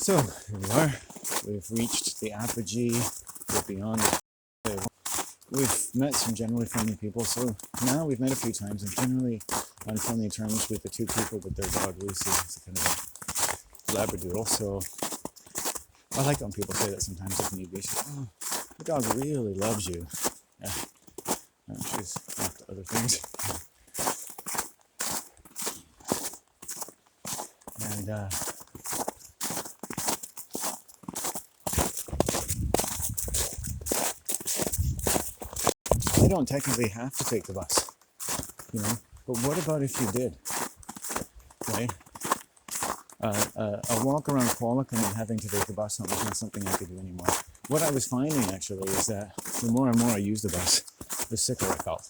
So here we are. We've reached the apogee. We're beyond the. We've met some generally friendly people. So now we've met a few times and generally on friendly terms with the two people with their dog Lucy. It's a kind of a Labradoodle. So I like when people say that sometimes if need be. Oh, the dog really loves you. Yeah. She's off to other things. And I don't technically have to take the bus, But what about if you did, right? A walk around Qualicum and having to take the bus home is not something I could do anymore. What I was finding actually is that the more and more I used the bus, the sicker I felt.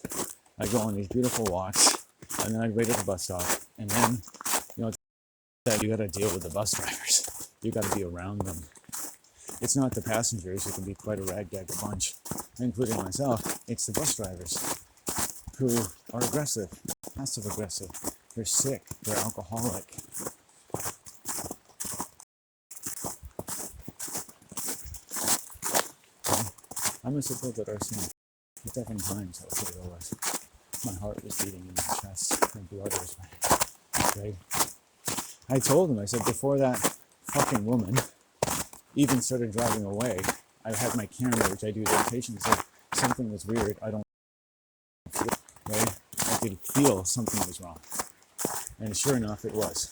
I'd go on these beautiful walks, and then I'd wait at the bus stop, and then, you got to deal with the bus drivers. You got to be around them. It's not the passengers who can be quite a ragtag a bunch, including myself. It's the bus drivers who are aggressive, passive aggressive. They're sick. They're alcoholic. I must have felt at RCM. At different times, I was what it was. My heart was beating in my chest, and blood was right. I told him, I said, before that fucking woman even started driving away, I had my camera, which I do meditation, said something was weird. I don't feel right. I could feel something was wrong, and sure enough, it was.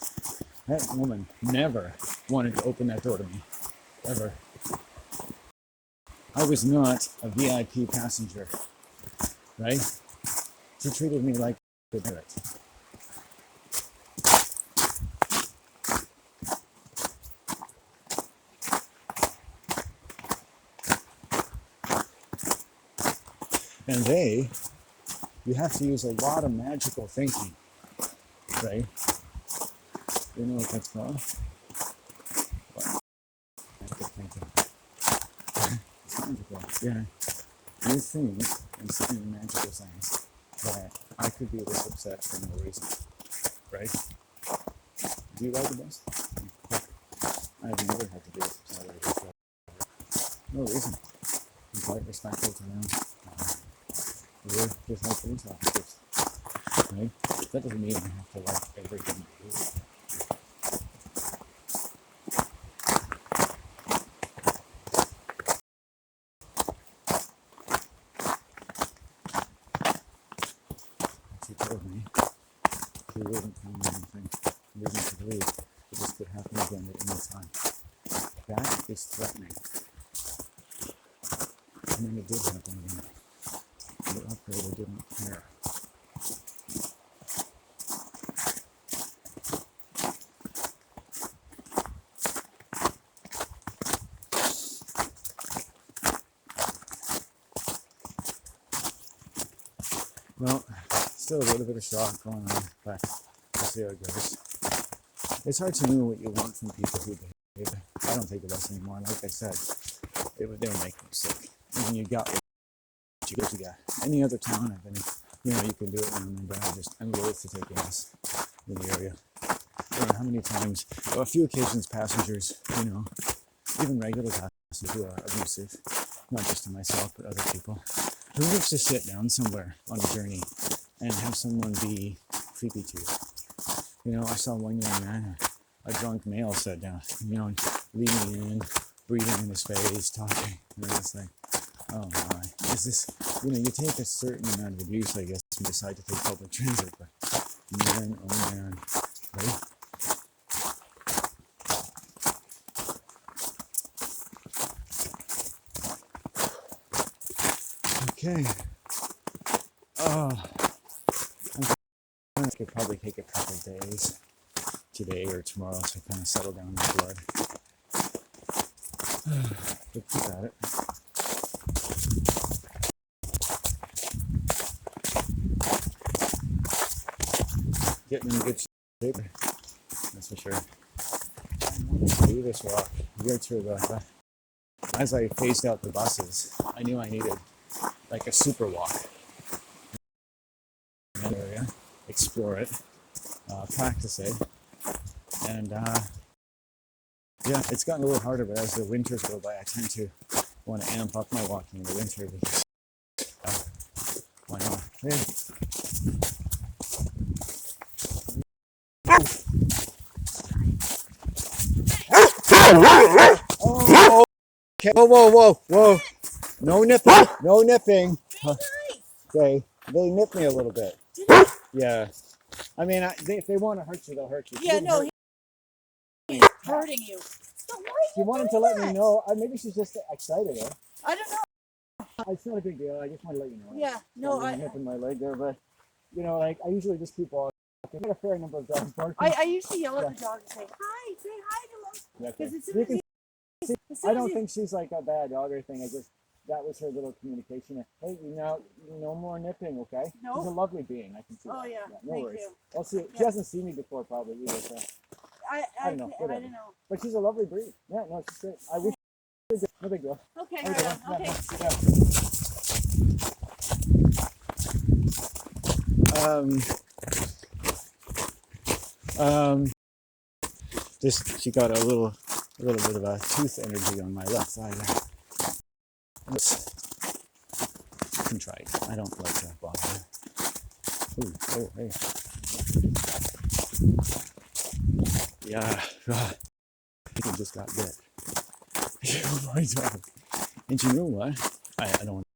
That woman never wanted to open that door to me, ever. I was not a VIP passenger, right? She treated me like a merit. And you have to use a lot of magical thinking, right? You know what that's called? What? Magical thinking. It's magical, yeah. You think and saying magical things that I could be this upset for no reason, right? Do you ride the bus? I've never had to be this upset over this. No reason. I'm quite respectful to them. We're just like police officers, right? That doesn't mean I have to like everything they do. She told me she wouldn't tell me anything, reason to believe that this could happen again at any time. That is threatening. And then it did happen again. The operator didn't care. Well, still a little bit of shock going on, but we'll see how it goes. It's hard to know what you want from people who behave. I don't take the bus anymore. Like I said, they would make me sick. I mean, you got what you got. Any other town I've been in, you can do it now and then, but I'm loath to take a bus in the area. I don't know how many times, a few occasions, passengers, even regular passengers who are abusive, not just to myself, but other people, who wish to sit down somewhere on a journey and have someone be creepy to you. I saw one young man, a drunk male, sat down, leaning in, breathing in his face, talking, and I was like, oh my, is this, you take a certain amount of abuse, I guess, and decide to take public transit, but man, oh man, right? Okay. I could probably take a couple of days, today or tomorrow, to kind of settle down my blood. But keep at it. Getting in good shape, that's for sure. I wanted to do this walk. As I phased out the buses, I knew I needed like a super walk. In that area, explore it, practice it, and Yeah, it's gotten a little harder, but as the winters go by, I tend to want to amp up my walking in the winter because why not? Hey. Oh, okay. Whoa, whoa, whoa, whoa. No nipping. No nipping. Okay. They nipped me a little bit. Yeah. I mean, if they want to hurt you, they'll hurt you. Yeah, no, he's hurting you. So she wanted to let me know. Maybe she's just excited. Eh? I don't know. It's not a big deal. I just want to let you know. Yeah, no, I'm nipping my leg there, but you know, like I usually just keep walking. I get a fair number of dogs barking. I usually yell at the dog and say hi to them. Because I don't think she's like a bad dog or anything. That was her little communication. Hey, no more nipping, okay? No. She's a lovely being. I can see. Oh that. yeah. No Thank worries. you. I'll see. She hasn't seen me before, probably either. So I don't know. I don't know. But she's a lovely breed. Yeah, no, she's great. I wish. No big deal. Okay. Okay. Okay. She got a little bit of a tooth energy on my left side. It's contrite. I don't like that bother. Ooh, oh, hey. Yeah, he just got bit. My dog. And you know what? I don't want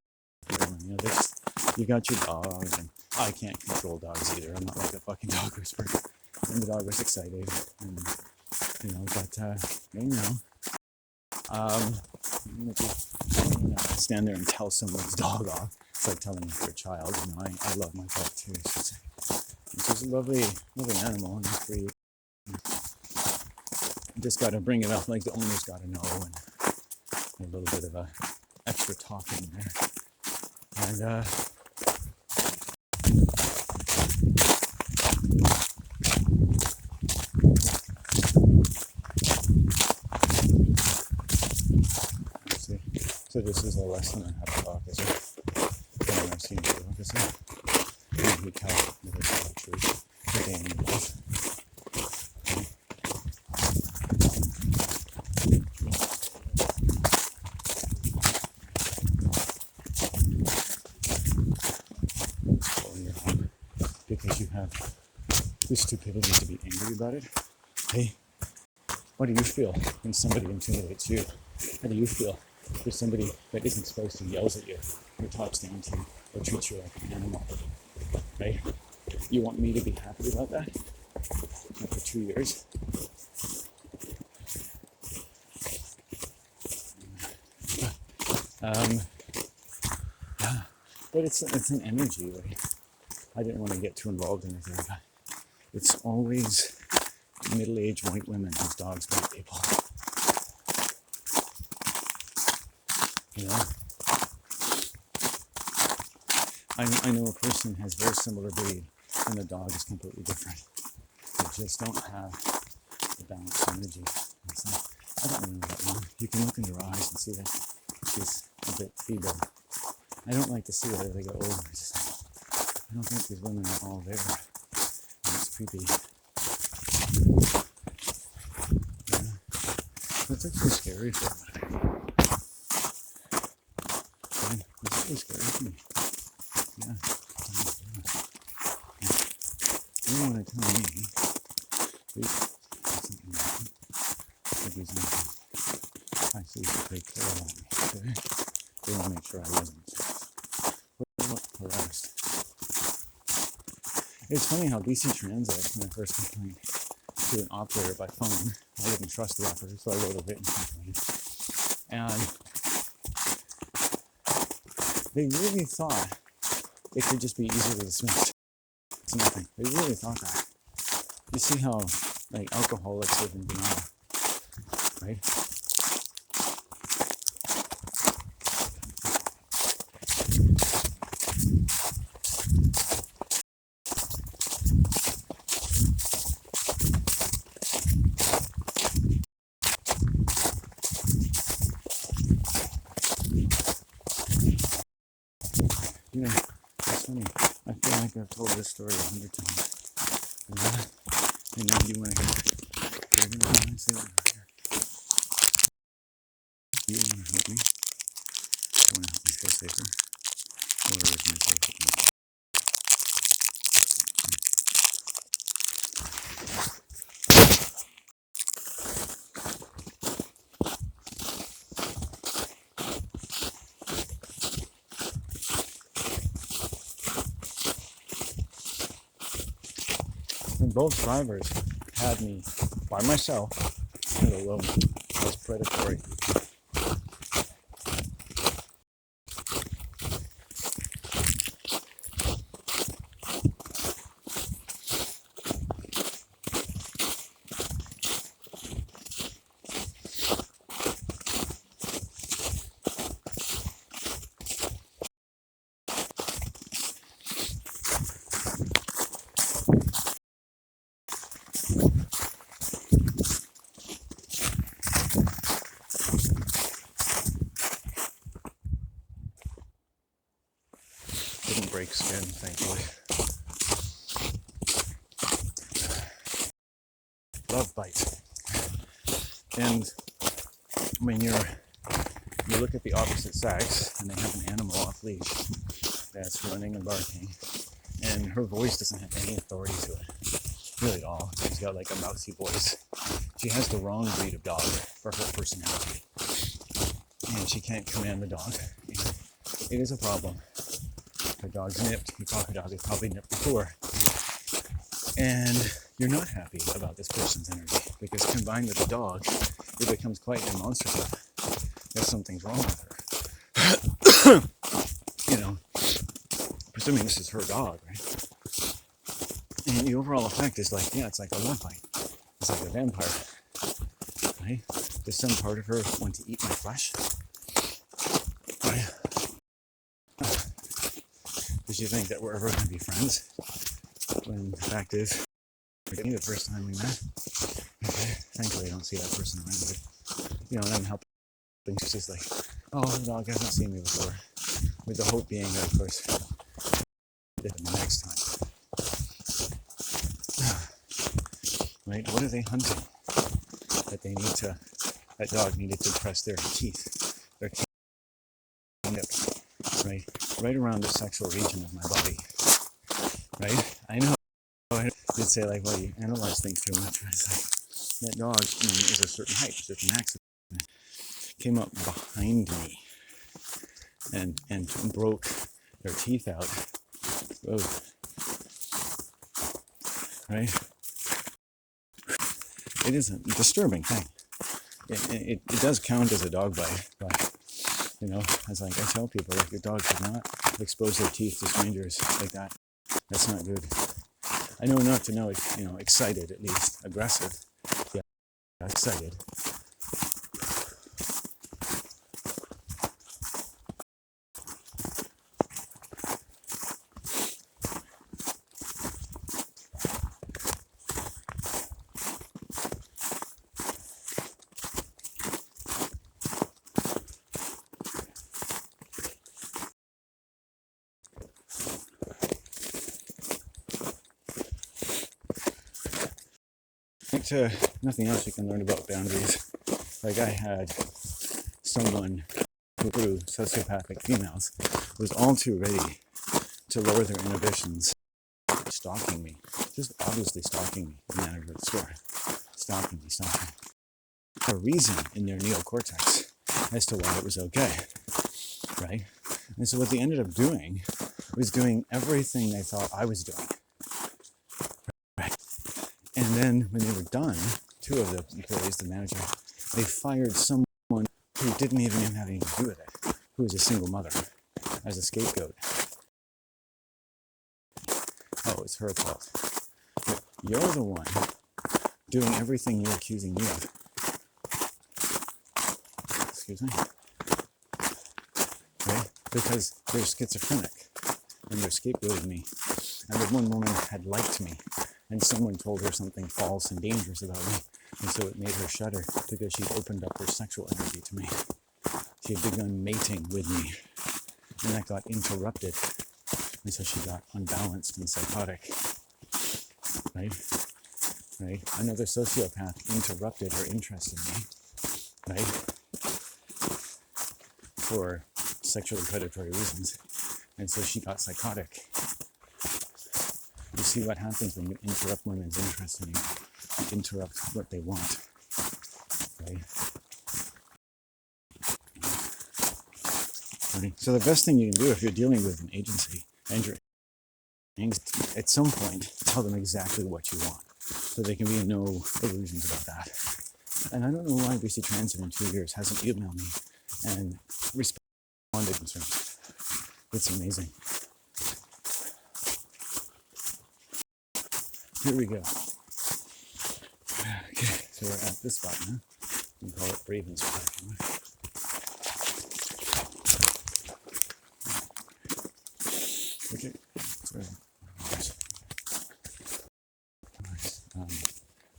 to, you got your dog, and I can't control dogs either. I'm not like a fucking dog whisperer. And the dog was excited, and but stand there and tell someone's dog off. It's like telling their child. I love my dog too. She's a lovely animal and breed. You just got to bring it up, like the owner's got to know, and a little bit of a extra talking there. And so this is a lesson on how to talk, is it? And I've seen you, like I said. He can't never tell the truth. The animals. Because you have the stupidity to be angry about it. Hey, what do you feel when somebody intimidates you? How do you feel if somebody that isn't supposed to yells at you or talks down to you or treats you like an animal? Right? You want me to be happy about that? After 2 years? Yeah, but it's an energy. Right? I didn't want to get too involved in anything, but it's always middle-aged white women whose dogs bite people. You know? I know a person has very similar breed and the dog is completely different. They just don't have the balanced energy. I don't know that one. You can look in her eyes and see that she's a bit feeble. I don't like to see it as they get older. I don't think these women are all there. And it's creepy. Yeah. That's actually scary for me. It's really scary for me. Yeah. You don't want to tell me. I see you take care of me. Okay? They want to make sure I wasn't harassed. It's funny how BC Transit, when I first complained to an operator by phone, I didn't trust the operator, so I wrote a written complaint. And they really thought it could just be easily dismissed. It's nothing. They really thought that. You see how, like, alcoholics live in denial, right? You know, it's funny. I feel like I've told this story 100 times. And then you want to hear it. You're going to say it right here. You want to help me? You want to help me feel safer? Or is my safe with me? And both drivers had me by myself and alone. That's predatory. Didn't break skin, thankfully. Love bite. And when you look at the opposite sex and they have an animal off leash that's running and barking, and her voice doesn't have any authority to it, really at all. She's got like a mousy voice. She has the wrong breed of dog for her personality, and she can't command the dog. It is a problem. Her dog's nipped. Your cocker dog is probably nipped before. And you're not happy about this person's energy because combined with the dog, it becomes quite demonstrative that something's wrong with her. You know, presuming this is her dog, right? And the overall effect is like, yeah, it's like a love bite. It's like a vampire, right? Does some part of her want to eat my flesh? Right? Does she think that we're ever going to be friends? When the fact is, the first time we met, okay, thankfully I don't see that person around, but, you know, and I'm helping. She's just like, oh, the dog hasn't seen me before. With the hope being that, of course, the next time. Right? What are they hunting? That dog needed to press their teeth, their nip, right around the sexual region of my body. Right? I know I did say, like, well, you analyze things too much. But it's like, that dog is a certain height, a certain accident. Came up behind me and broke their teeth out. Whoa. Right? It is a disturbing thing. It does count as a dog bite, but, you know, as like I tell people, like, your dog should not expose their teeth to strangers like that. That's not good. I know enough to know, you know, excited at least, aggressive. Yeah, excited. To nothing else you can learn about boundaries. Like, I had someone who, through sociopathic females, was all too ready to lower their inhibitions, stalking me, just obviously stalking me, the manager of the store, stalking me. A reason in their neocortex as to why it was okay, right? And so what they ended up doing was doing everything they thought I was doing. And then when they were done, two of the employees, the manager, they fired someone who didn't even have anything to do with it, who was a single mother, as a scapegoat. Oh, it's her fault. But you're the one doing everything you're accusing me of. Excuse me? Right? Because they're schizophrenic, and they're scapegoating me. And the one woman had liked me, and someone told her something false and dangerous about me, and so it made her shudder because she'd opened up her sexual energy to me. She had begun mating with me, and that got interrupted, and so she got unbalanced and psychotic. Right? Another sociopath interrupted her interest in me. Right? for sexually predatory reasons. And so she got psychotic. You see what happens when you interrupt women's interest and you interrupt what they want, right? So the best thing you can do if you're dealing with an agency and you're at some point tell them exactly what you want, so there can be no illusions about that. And I don't know why BC Transit in 2 years hasn't emailed me and responded concerns. It's amazing. Here we go. Okay, so we're at this spot now. We call it Ravens parking lot. Okay, sorry.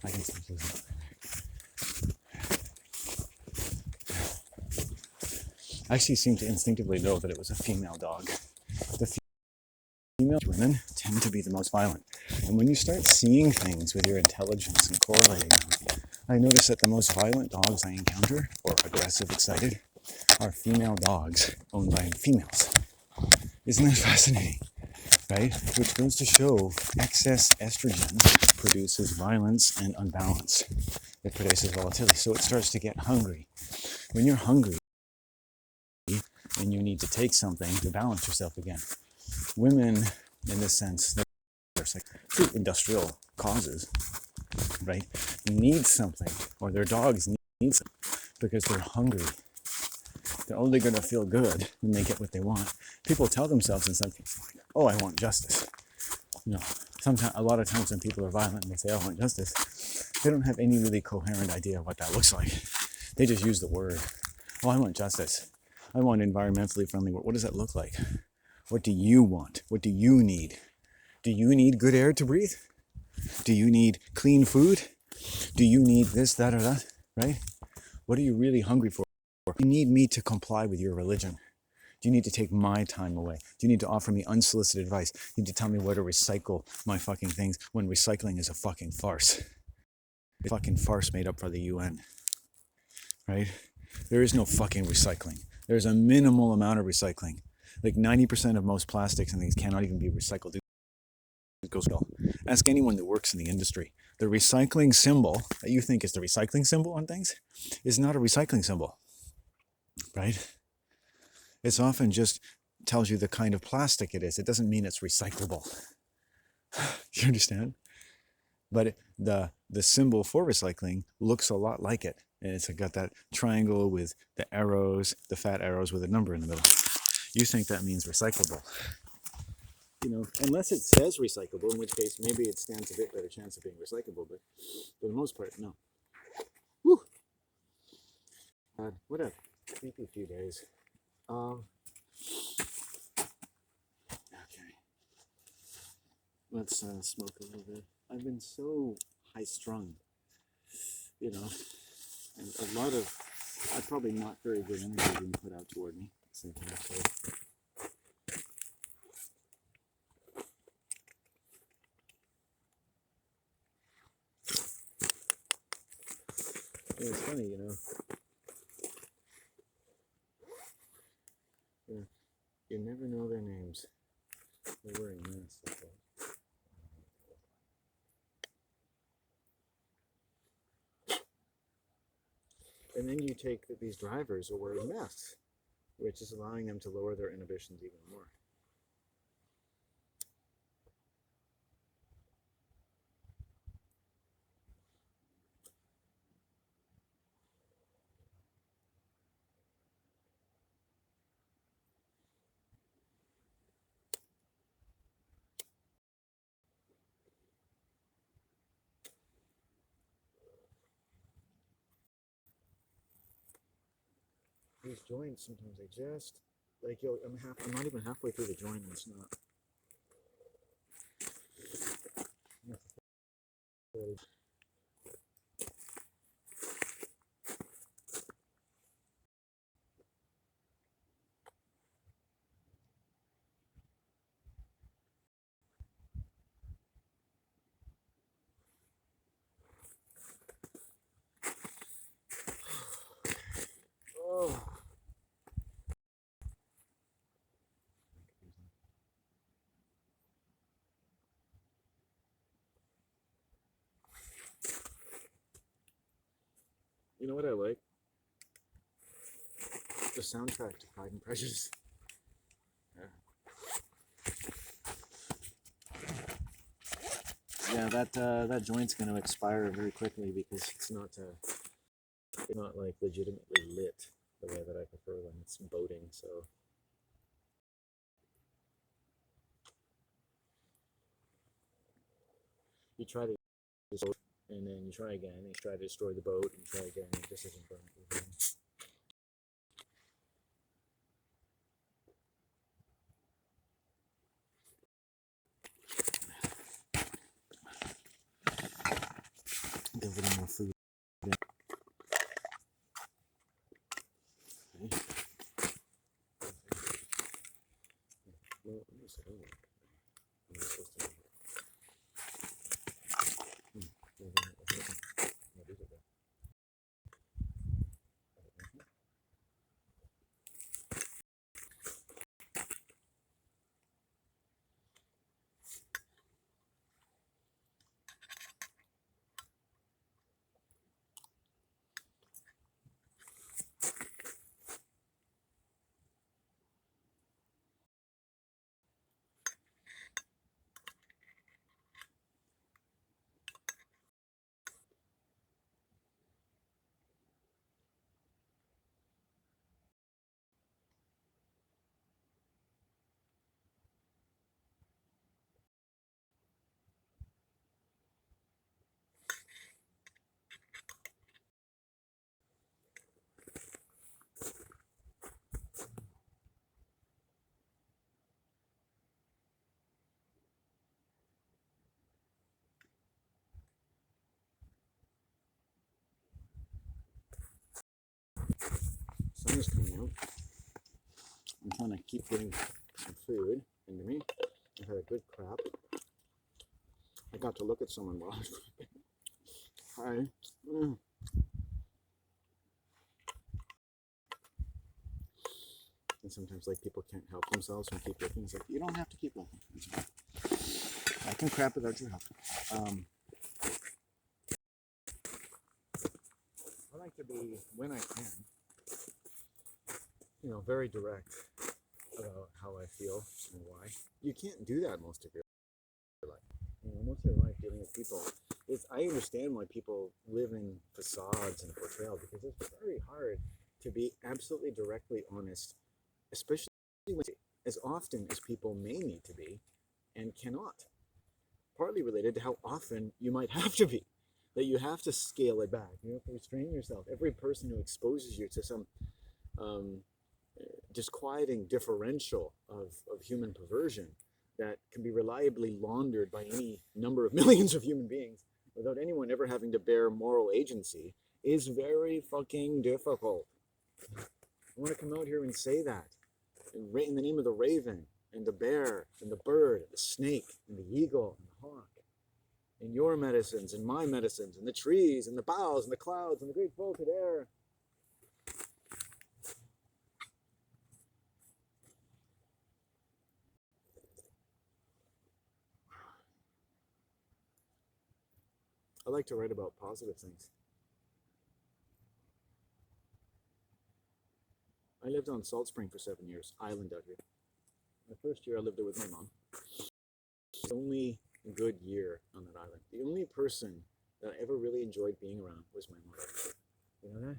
I can start this up. I actually seem to instinctively know that it was a female dog. The female women tend to be the most violent. And when you start seeing things with your intelligence and correlating them, I notice that the most violent dogs I encounter, or aggressive, excited, are female dogs owned by females. Isn't that fascinating? Right? Which goes to show excess estrogen produces violence and unbalance. It produces volatility. So it starts to get hungry. When you're hungry and you need to take something to balance yourself again. Women, in this sense, they're through industrial causes, right? Need something, or their dogs need something because they're hungry. They're only going to feel good when they get what they want. People tell themselves in some cases, like, "Oh, I want justice." You know, sometimes, a lot of times when people are violent and they say, "I want justice," they don't have any really coherent idea of what that looks like. They just use the word. "Oh, I want justice. I want environmentally friendly work." What does that look like? What do you want? What do you need? Do you need good air to breathe? Do you need clean food? Do you need this, that, or that? Right? What are you really hungry for? Do you need me to comply with your religion? Do you need to take my time away? Do you need to offer me unsolicited advice? Do you need to tell me where to recycle my fucking things when recycling is a fucking farce? It's a fucking farce made up for the UN. Right? There is no fucking recycling. There's a minimal amount of recycling. Like 90% of most plastics and things cannot even be recycled. It goes well. Ask anyone that works in the industry. The recycling symbol that you think is the recycling symbol on things is not a recycling symbol, right? It's often just tells you the kind of plastic it is. It doesn't mean it's recyclable. You understand? But the symbol for recycling looks a lot like it. And it's got that triangle with the arrows, the fat arrows with a number in the middle. You think that means recyclable. You know, unless it says recyclable, in which case maybe it stands a bit better chance of being recyclable, but for the most part, no. Whew. What a creepy few days. Okay. Let's smoke a little bit. I've been so high strung, you know, and a lot of, probably not very good energy being put out toward me. Yeah, it's funny, you know. Yeah, you never know their names. They're wearing masks. And then you take that these drivers are wearing masks, which is allowing them to lower their inhibitions even more. These joints sometimes they just like I'm not even halfway through the joint and it's not. You know what I like? The soundtrack to Pride and Prejudice. Yeah, that joint's going to expire very quickly because it's not like legitimately lit the way that I prefer when it's boating. So you try to destroy, and then you try again, and you try to destroy the boat, and you try again, and it just isn't burning. Get a little more food. Okay. Well, let me see. I'm supposed to. Sun is coming out. I'm trying to keep getting some food into me. I've had a good crap. I got to look at someone while I was crapping. Hi. And sometimes like people can't help themselves and keep looking. It's like, you don't have to keep looking. I can crap without your help. I like to be, when I can, very direct about how I feel and why. You can't do that most of your life. Most of your life dealing with people. I understand why people live in facades and portrayal, because it's very hard to be absolutely directly honest, especially as often as people may need to be and cannot. Partly related to how often you might have to be. That you have to scale it back. You have to restrain yourself. Every person who exposes you to some disquieting differential of human perversion that can be reliably laundered by any number of millions of human beings without anyone ever having to bear moral agency is very fucking difficult. I want to come out here and say that in the name of the raven and the bear and the bird and the snake and the eagle and the hawk, and your medicines and my medicines and the trees and the boughs and the clouds and the great vaulted air. I like to write about positive things. I lived on Salt Spring for 7 years, island out here. The first year I lived there with my mom. The only good year on that island. The only person that I ever really enjoyed being around was my mother. You know that?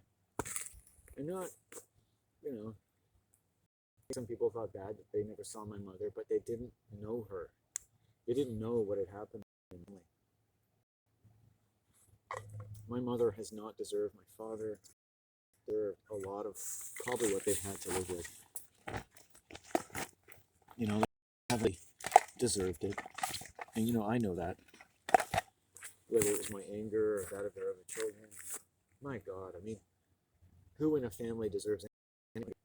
And not, some people thought bad that they never saw my mother, but they didn't know her. They didn't know what had happened in my family. My mother has not deserved my father. Deserved a lot of probably what they've had to live with. They haven't deserved it. And I know that. Whether it was my anger or that of their other children. My God, who in a family deserves anything?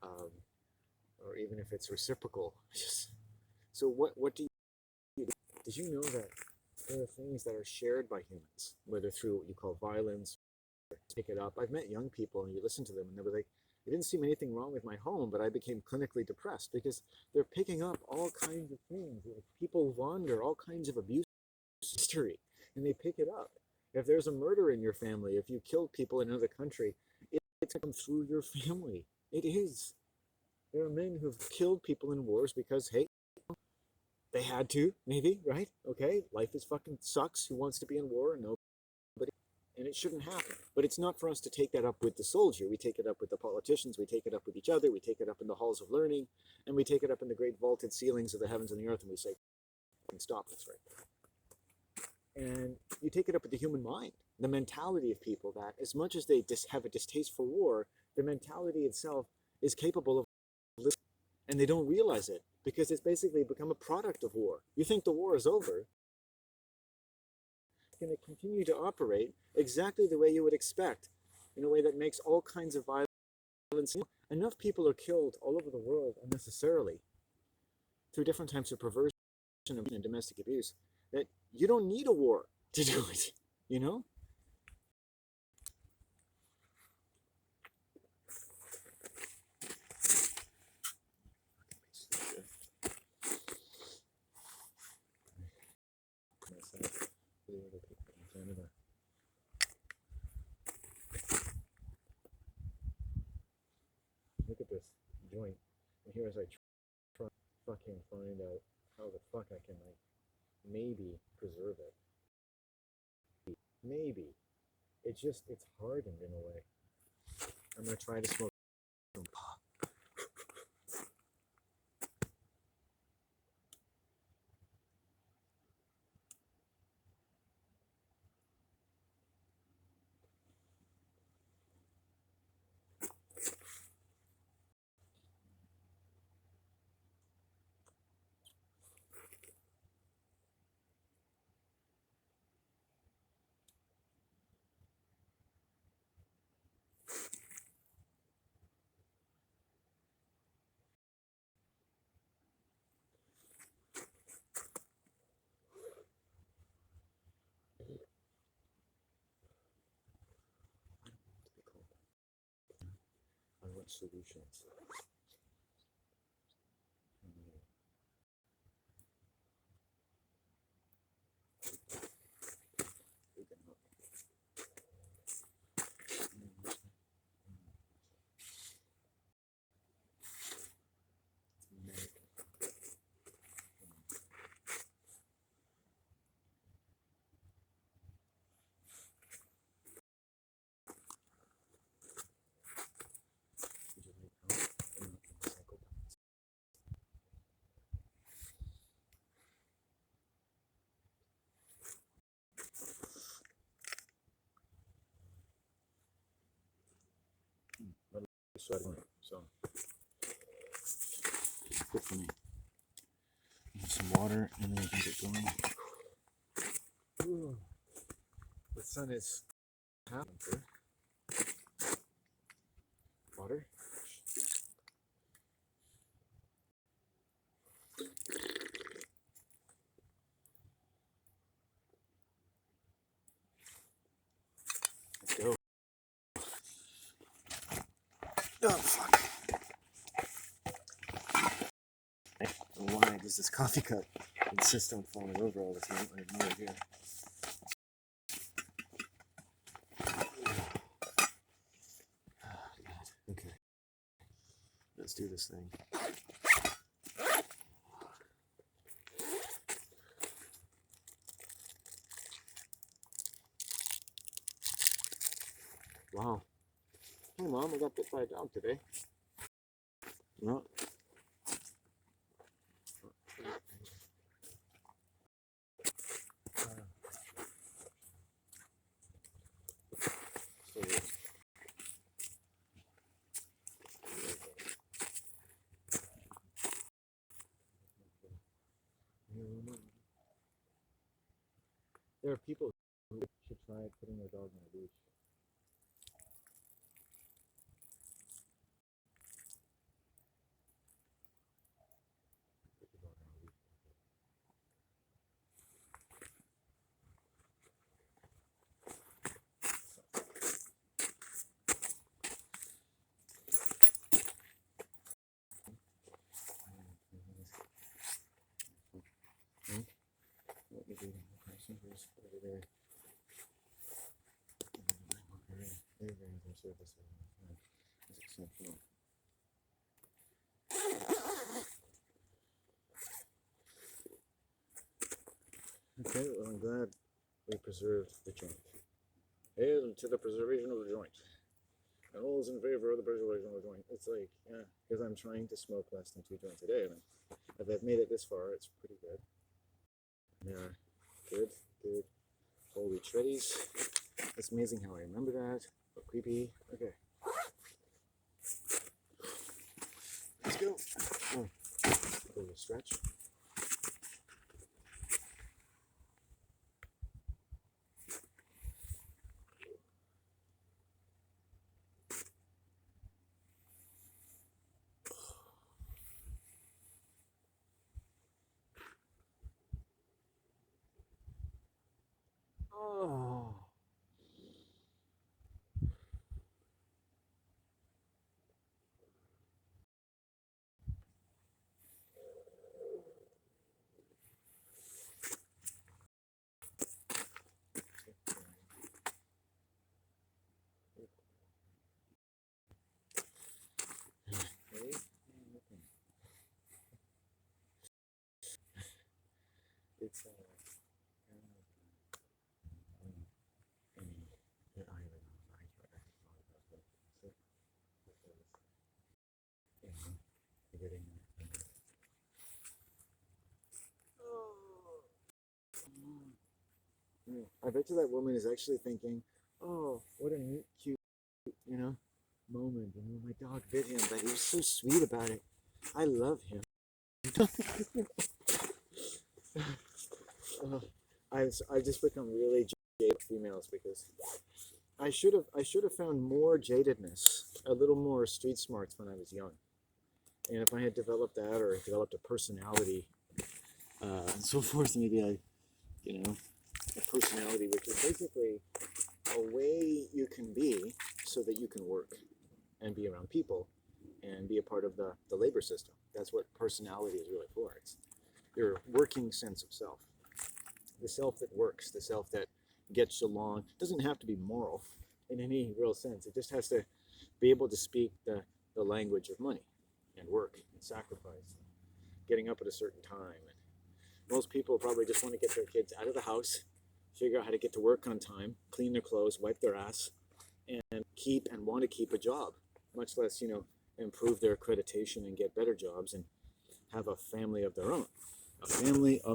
Or even if it's reciprocal. So what do you do? Did you know that there are things that are shared by humans, whether through what you call violence, or pick it up? I've met young people and you listen to them and they were like, it didn't seem anything wrong with my home, but I became clinically depressed because they're picking up all kinds of things. People wander all kinds of abuse history and they pick it up. If there's a murder in your family, if you killed people in another country, it's going to come through your family. It is. There are men who've killed people in wars because, hey, they had to, maybe, right? Okay, life is fucking sucks. Who wants to be in war? Nobody. And it shouldn't happen. But it's not for us to take that up with the soldier. We take it up with the politicians. We take it up with each other. We take it up in the halls of learning. And we take it up in the great vaulted ceilings of the heavens and the earth. And we say, stop this right there. And you take it up with the human mind, the mentality of people that as much as they have a distaste for war, the mentality itself is capable of living. And they don't realize it because it's basically become a product of war. You think the war is over, it's going to continue to operate exactly the way you would expect, in a way that makes all kinds of violence. Enough people are killed all over the world unnecessarily through different types of perversion and domestic abuse that you don't need a war to do it, you know? Look at this joint. And here as I try to fucking find out how the fuck I can, like, maybe preserve it. Maybe. It's hardened in a way. I'm gonna try to smoke some pot. On what solutions? So good for me. Some water and then we can get going. Ooh. The sun is half here. Water. Let's go. Oh fuck. Why does this coffee cup insist on falling over all the time? I have no idea. Okay. Let's do this thing. Wow. Hey Mom, I got bit by a dog today. No. There are people who should try putting their dog on a leash. What you do? Okay, so here's over there. They agree with their service is exceptional. Okay, well, I'm glad we preserved the joint. Hail to the preservation of the joint. And all is in favor of the preservation of the joint. It's like, yeah, because I'm trying to smoke less than 2 joints a day, and if I've made it this far, it's pretty good. Yeah, good, good. Holy shreddies. It's amazing how I remember that, but creepy. Okay. Let's go. Oh, a little stretch. Oh. It's I bet you that woman is actually thinking, "Oh, what a neat, cute, moment. My dog bit him, but he was so sweet about it. I love him." I've just become really jaded females because I should have found more jadedness, a little more street smarts when I was young. And if I had developed that or developed a personality and so forth, maybe a personality which is basically a way you can be so that you can work and be around people and be a part of the labor system. That's what personality is really for. It's your working sense of self. The self that works, the self that gets along. It doesn't have to be moral in any real sense. It just has to be able to speak the language of money and work and sacrifice, and getting up at a certain time. And most people probably just want to get their kids out of the house, figure out how to get to work on time, clean their clothes, wipe their ass, and want to keep a job, much less, improve their accreditation and get better jobs and have a family of their own. A family of